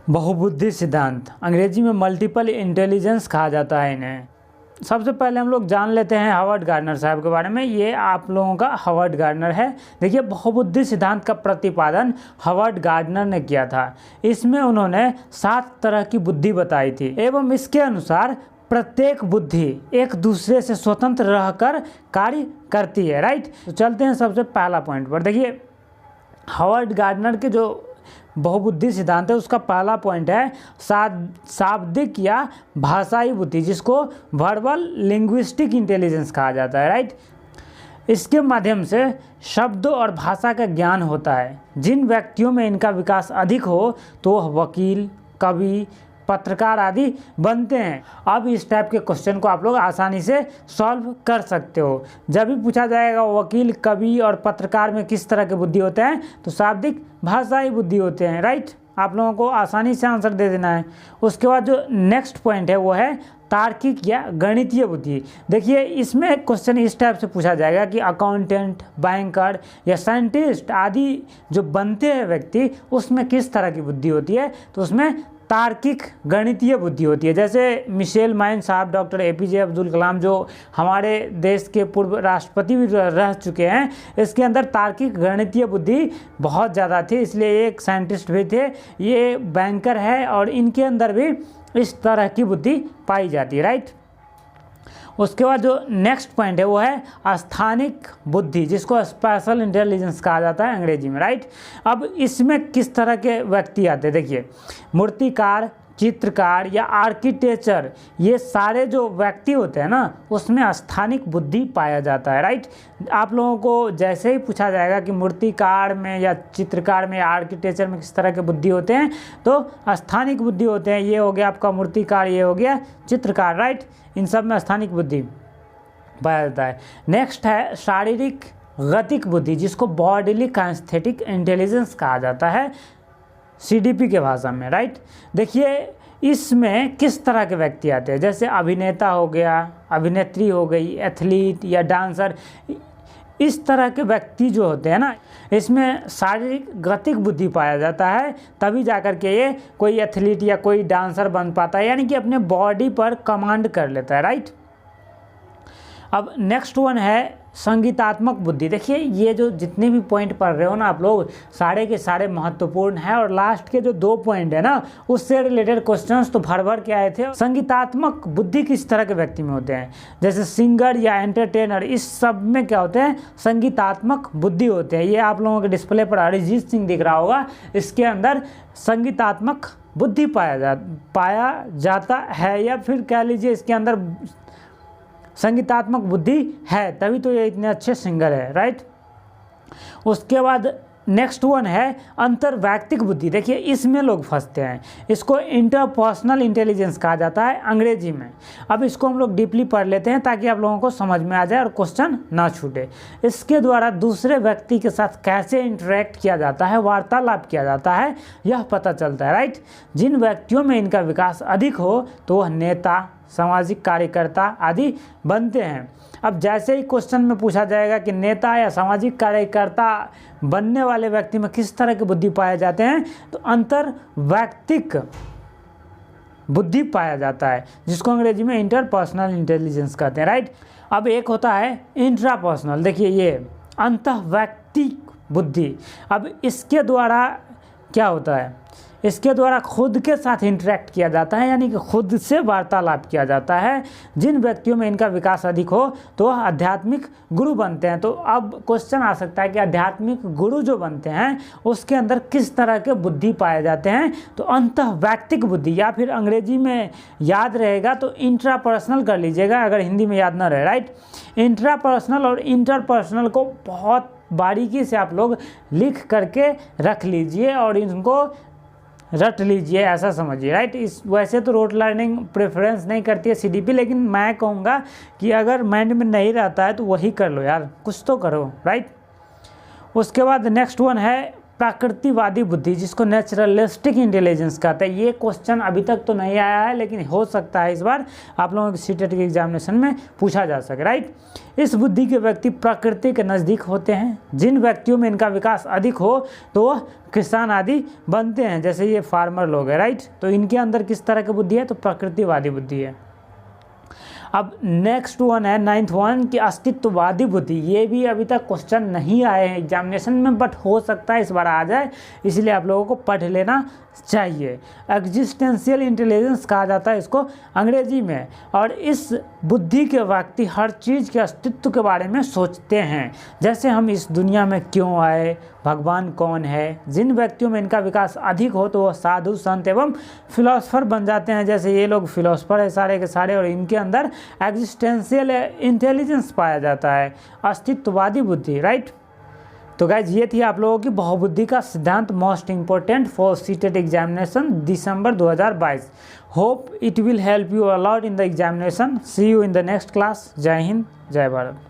बहुबुद्धि सिद्धांत, अंग्रेजी में मल्टीपल इंटेलिजेंस कहा जाता है इन्हें। सबसे पहले हम लोग जान लेते हैं हावर्ड गार्डनर साहब के बारे में। ये आप लोगों का हावर्ड गार्डनर है। देखिए, बहुबुद्धि सिद्धांत का प्रतिपादन हावर्ड गार्डनर ने किया था। इसमें उन्होंने 7 तरह की बुद्धि बताई थी एवं इसके अनुसार प्रत्येक बुद्धि एक दूसरे से स्वतंत्र रहकर कार्य करती है। राइट, तो चलते हैं सबसे पहला पॉइंट पर। देखिए, हावर्ड गार्डनर के जो बहुबुद्धि सिद्धांत है उसका पहला पॉइंट है शाब्दिक या भाषाई बुद्धि, जिसको वर्बल लिंग्विस्टिक इंटेलिजेंस कहा जाता है। राइट, इसके माध्यम से शब्दों और भाषा का ज्ञान होता है। जिन व्यक्तियों में इनका विकास अधिक हो तो वह वकील, कवि, पत्रकार आदि बनते हैं। अब इस टाइप के क्वेश्चन को आप लोग आसानी से सॉल्व कर सकते हो। जब भी पूछा जाएगा वकील, कवि और पत्रकार में किस तरह के बुद्धि होते हैं, तो शाब्दिक भाषाई बुद्धि होते हैं। राइट, आप लोगों को आसानी से आंसर दे देना है। उसके बाद जो नेक्स्ट पॉइंट है वो है तार्किक या गणितीय बुद्धि। देखिए, इसमें क्वेश्चन इस टाइप से पूछा जाएगा कि अकाउंटेंट, बैंकर या साइंटिस्ट आदि जो बनते हैं व्यक्ति, उसमें किस तरह की बुद्धि होती है, तो उसमें तार्किक गणितीय बुद्धि होती है। जैसे मिशेल माइन साहब, डॉक्टर APJ अब्दुल कलाम जो हमारे देश के पूर्व राष्ट्रपति भी रह चुके हैं, इसके अंदर तार्किक गणितीय बुद्धि बहुत ज़्यादा थी, इसलिए एक साइंटिस्ट भी थे। ये बैंकर है और इनके अंदर भी इस तरह की बुद्धि पाई जाती है। राइट, उसके बाद जो नेक्स्ट पॉइंट है वो है स्थानिक बुद्धि, जिसको स्पेशल इंटेलिजेंस कहा जाता है अंग्रेजी में। राइट, अब इसमें किस तरह के व्यक्ति आते हैं, देखिए, मूर्तिकार, चित्रकार या आर्किटेक्चर, ये सारे जो व्यक्ति होते हैं ना, उसमें स्थानिक बुद्धि पाया जाता है। राइट, आप लोगों को जैसे ही पूछा जाएगा कि मूर्तिकार में या चित्रकार में या आर्किटेक्चर में किस तरह के बुद्धि होते हैं, तो स्थानिक बुद्धि होते हैं। ये हो गया आपका मूर्तिकार, ये हो गया चित्रकार। राइट, इन सब में स्थानिक बुद्धि पाया जाता है। नेक्स्ट है शारीरिक गतिक बुद्धि, जिसको बॉडीली काइनेस्थेटिक इंटेलिजेंस कहा जाता है CDP के भाषा में। राइट, देखिए, इसमें किस तरह के व्यक्ति आते हैं, जैसे अभिनेता हो गया, अभिनेत्री हो गई, एथलीट या डांसर, इस तरह के व्यक्ति जो होते हैं ना, इसमें शारीरिक गतिक बुद्धि पाया जाता है। तभी जाकर के ये कोई एथलीट या कोई डांसर बन पाता है, यानी कि अपने बॉडी पर कमांड कर लेता है। राइट, अब नेक्स्ट वन है संगीतात्मक बुद्धि। देखिए, ये जो जितने भी पॉइंट पढ़ रहे हो ना आप लोग, सारे के सारे महत्वपूर्ण हैं, और लास्ट के जो 2 पॉइंट है ना, उससे रिलेटेड क्वेश्चंस तो भर भर के आए थे। संगीतात्मक बुद्धि किस तरह के व्यक्ति में होते हैं, जैसे सिंगर या एंटरटेनर, इस सब में क्या होते हैं, संगीतात्मक बुद्धि होते हैं। ये आप लोगों के डिस्प्ले पर अरिजीत सिंह दिख रहा होगा, इसके अंदर संगीतात्मक बुद्धि पाया जाता है, या फिर कह लीजिए इसके अंदर संगीतात्मक बुद्धि है, तभी तो ये इतने अच्छे सिंगर है। राइट, उसके बाद नेक्स्ट वन है अंतर्वैयक्तिक बुद्धि। देखिए, इसमें लोग फंसते हैं, इसको इंटरपर्सनल इंटेलिजेंस कहा जाता है अंग्रेजी में। अब इसको हम लोग डीपली पढ़ लेते हैं ताकि आप लोगों को समझ में आ जाए और क्वेश्चन ना छूटे। इसके द्वारा दूसरे व्यक्ति के साथ कैसे इंटरेक्ट किया जाता है, वार्तालाप किया जाता है, यह पता चलता है। राइट, जिन व्यक्तियों में इनका विकास अधिक हो तो वह नेता, सामाजिक कार्यकर्ता आदि बनते हैं। अब जैसे ही क्वेश्चन में पूछा जाएगा कि नेता या सामाजिक कार्यकर्ता बनने वाले व्यक्ति में किस तरह की बुद्धि पाए जाते हैं, तो अंतर्वैयक्तिक बुद्धि पाया जाता है, जिसको अंग्रेजी में इंटरपर्सनल इंटेलिजेंस कहते हैं। राइट, अब एक होता है इंट्रापर्सनल। देखिए, ये अंतर्वैयक्तिक बुद्धि, अब इसके द्वारा क्या होता है, इसके द्वारा खुद के साथ इंटरेक्ट किया जाता है, यानी कि खुद से वार्तालाप किया जाता है। जिन व्यक्तियों में इनका विकास अधिक हो तो वह आध्यात्मिक गुरु बनते हैं। तो अब क्वेश्चन आ सकता है कि आध्यात्मिक गुरु जो बनते हैं उसके अंदर किस तरह के बुद्धि पाए जाते हैं, तो अंतर्वैयक्तिक बुद्धि, या फिर अंग्रेजी में याद रहेगा तो इंट्रापर्सनल कर लीजिएगा अगर हिंदी में याद ना रहे। राइट, इंट्रापर्सनल और इंटरपर्सनल को बहुत बारीकी से आप लोग लिख करके रख लीजिए और इनको रट लीजिए, ऐसा समझिए। राइट, इस वैसे तो रोट लर्निंग प्रेफरेंस नहीं करती है CDP, लेकिन मैं कहूँगा कि अगर माइंड में नहीं रहता है तो वही कर लो यार, कुछ तो करो। राइट, उसके बाद नेक्स्ट वन है प्रकृतिवादी बुद्धि, जिसको नेचुरलिस्टिक इंटेलिजेंस कहते हैं। ये क्वेश्चन अभी तक तो नहीं आया है, लेकिन हो सकता है इस बार आप लोगों के सीटेट के एग्जामिनेशन में पूछा जा सके, राइट। इस बुद्धि के व्यक्ति प्रकृति के नज़दीक होते हैं। जिन व्यक्तियों में इनका विकास अधिक हो तो वह किसान आदि बनते हैं, जैसे ये फार्मर लोग हैं, राइट। तो इनके अंदर किस तरह की बुद्धि है, तो प्रकृतिवादी बुद्धि है। अब नेक्स्ट वन है 9th वन कि अस्तित्ववादी बुद्धि। ये भी अभी तक क्वेश्चन नहीं आए हैं एग्जामिनेशन में, बट हो सकता है इस बार आ जाए, इसलिए आप लोगों को पढ़ लेना चाहिए। एग्जिस्टेंशियल इंटेलिजेंस कहा जाता है इसको अंग्रेजी में, और इस बुद्धि के व्यक्ति हर चीज़ के अस्तित्व के बारे में सोचते हैं, जैसे हम इस दुनिया में क्यों आए, भगवान कौन है। जिन व्यक्तियों में इनका विकास अधिक हो तो वो साधु संत एवं फिलोसफर बन जाते हैं, जैसे ये लोग फिलोसफर है सारे के सारे, और इनके अंदर एग्जिस्टेंशियल इंटेलिजेंस पाया जाता है, अस्तित्ववादी बुद्धि, राइट। तो गाइज ये थी आप लोगों की बहुबुद्धि का सिद्धांत, most important for CTET examination December 2022। Hope it will help you a lot in the examination. See you in the next class. जय हिंद, जय भारत।